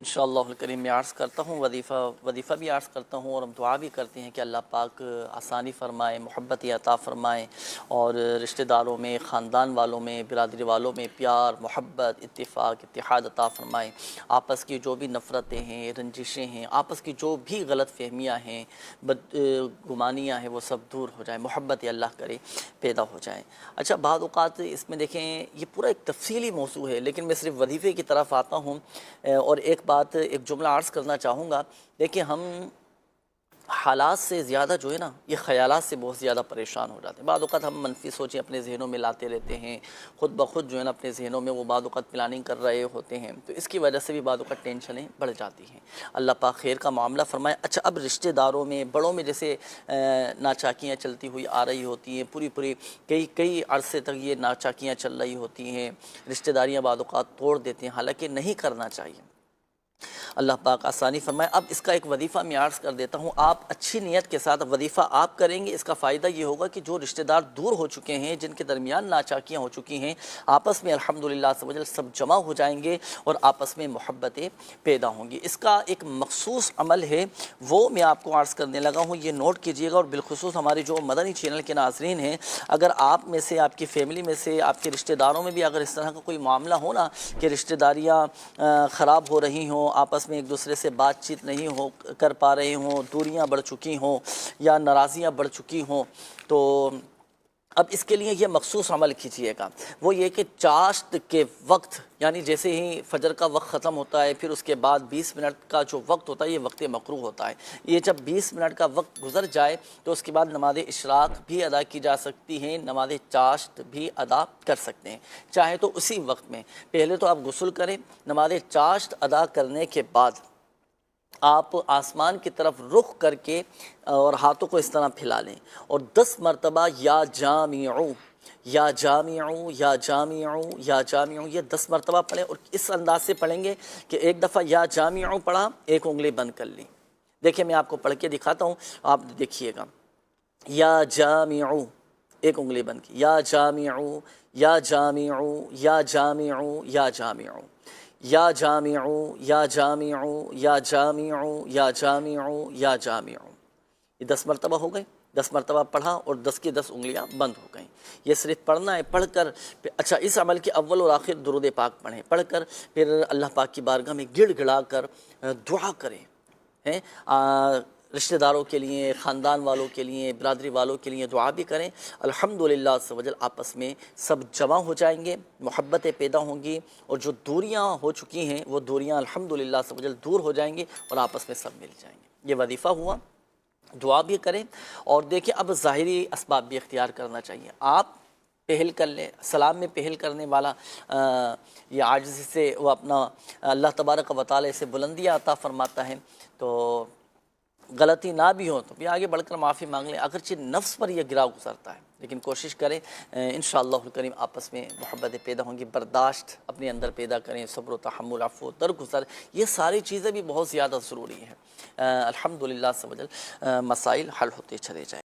इंशाअल्लाहुल करीम मैं अर्ज़ करता हूँ, वजीफ़ा भी अर्ज़ करता हूँ और हम दुआ भी करते हैं कि अल्लाह पाक आसानी फ़रमाए, मोहब्बत अता फ़रमाए और रिश्तेदारों में, ख़ानदान वालों में, बिरादरी वालों में प्यार, मोहब्बत, इत्तिफ़ाक़, इत्तिहाद अता फ़रमाए। आपस की जो भी नफ़रतें हैं, रंजिशें हैं, आपस की जो भी गलत फ़हमियाँ हैं, गुमानियाँ हैं, वो सब दूर हो जाए, मोहब्बत अल्लाह करे पैदा हो जाए। अच्छा, बाद औक़ात इसमें देखें ये पूरा एक तफ़सीली मौज़ू है, लेकिन मैं सिर्फ़ वजीफ़े की तरफ आता हूँ और एक बात, एक जुमला अर्ज़ करना चाहूँगा। देखिए, हम हालात से ज़्यादा जो है ना, ये ख़यालात से बहुत ज़्यादा परेशान हो जाते हैं। बाद वक़्त हम मनफ़ी सोचें अपने ज़हनों में लाते रहते हैं, ख़ुद ब ख़ुद जो है ना अपने ज़हनों में वो बाद वक़्त प्लानिंग कर रहे होते हैं, तो इसकी वजह से भी बाद वक़्त टेंशनें बढ़ जाती हैं। अल्लाह पाक खैर का मामला फ़रमाए। अच्छा, अब रिश्तेदारों में, बड़ों में जैसे नाचाकियाँ चलती हुई आ रही होती हैं, पूरी कई अरसे तक ये नाचाकियाँ चल रही होती हैं, रिश्तेदारियाँ बाद वक़्त तोड़ देते हैं, हालाँकि नहीं करना चाहिए। अल्लाह पाक आसानी फ़रमाए। अब इसका एक वजीफ़ा मैं अर्ज़ कर देता हूँ। आप अच्छी नीयत के साथ वजीफ़ा आप करेंगे, इसका फ़ायदा ये होगा कि जो रिश्तेदार दूर हो चुके हैं, जिनके दरमियान नाचाकियाँ हो चुकी हैं, आपस में अल्हम्दुलिल्लाह से वजल सब जमा हो जाएंगे और आपस में मोहब्बतें पैदा होंगी। इसका एक मखसूस अमल है, वो मैं आपको अर्ज़ करने लगा हूँ, ये नोट कीजिएगा। और बिलखुसूस हमारे जो मदनी चैनल के नाज़रीन हैं, अगर आप में से, आपकी फ़ैमिली में से, आपके रिश्तेदारों में भी अगर इस तरह का कोई मामला हो ना कि रिश्तेदारियाँ ख़राब हो रही हों, आपस में एक दूसरे से बातचीत नहीं हो कर पा रहे हों, दूरियां बढ़ चुकी हों या नाराज़ियां बढ़ चुकी हों, तो अब इसके लिए ये मखसूस अमल कीजिएगा। वो ये कि चाश्त के वक्त, यानी जैसे ही फ़जर का वक्त ख़त्म होता है, फिर उसके बाद 20 मिनट का जो वक्त होता है, ये वक्त मकरूह होता है। ये जब 20 मिनट का वक्त गुज़र जाए तो उसके बाद नमाज़ इशराक़ भी अदा की जा सकती है, नमाज़ चाश्त भी अदा कर सकते हैं, चाहे तो उसी वक्त में। पहले तो आप गुस्ल करें, नमाज़ चाश्त अदा करने के बाद आप आसमान की तरफ रुख करके और हाथों को इस तरह फैला लें और 10 मरतबा या जामिऊ, या जामिऊ, या जामिऊ, या जामिऊ, ये 10 मरतबा पढ़ें। और इस अंदाज से पढ़ेंगे कि एक दफ़ा या जामिऊ पढ़ा, एक उंगली बंद कर ली। देखिए, मैं आपको पढ़ के दिखाता हूँ, आप देखिएगा। या जामिऊ, एक उंगली बंद की, या जामिऊ, या जामिऊ, या जामिऊ, या जामिऊ, या जामिऊ, या जामिऊ, या जामिऊ, या जामिऊ, या जामिऊ। ये 10 मरतबा हो गए। 10 मरतबा पढ़ा और 10 की 10 उंगलियां बंद हो गई। ये सिर्फ पढ़ना है। पढ़कर अच्छा, इस अमल के अव्वल और आखिर दुरूद पाक पढ़ें। पढ़कर फिर अल्लाह पाक की बारगाह में गिड़गिड़ा कर दुआ करें, हैं, रिश्तेदारों के लिए, ख़ानदान वालों के लिए, बिरादरी वालों के लिए दुआ भी करें। अल्हम्दुलिल्लाह से वजल आपस में सब जमा हो जाएंगे, मोहब्बतें पैदा होंगी और जो दूरियां हो चुकी हैं वो दूरियां अल्हम्दुलिल्लाह से वजल दूर हो जाएंगी और आपस में सब मिल जाएंगे। ये वजीफ़ा हुआ। दुआ भी करें और देखिए, अब ज़ाहिरी असबाब भी इख्तियार करना चाहिए। आप पहल कर लें। सलाम में पहल करने वाला ये आजिज़ी से वो अपना अल्लाह तबारक व तआला से बुलंदियाँ अता फ़रमाता है। तो गलती ना भी हो तो भी आगे बढ़कर माफ़ी मांग लें, अगरचे नफ्स पर यह गिराव गुजरता है, लेकिन कोशिश करें इंशाअल्लाहुल करीम आपस में मोहब्बतें पैदा होंगी। बर्दाश्त अपने अंदर पैदा करें, सब्र, तहम्मुल, अफ़्व, दरगुज़र, ये सारी चीज़ें भी बहुत ज़्यादा ज़रूरी हैं। अल्हम्दुलिल्लाह से वजल मसाइल हल होते चले जाएँ।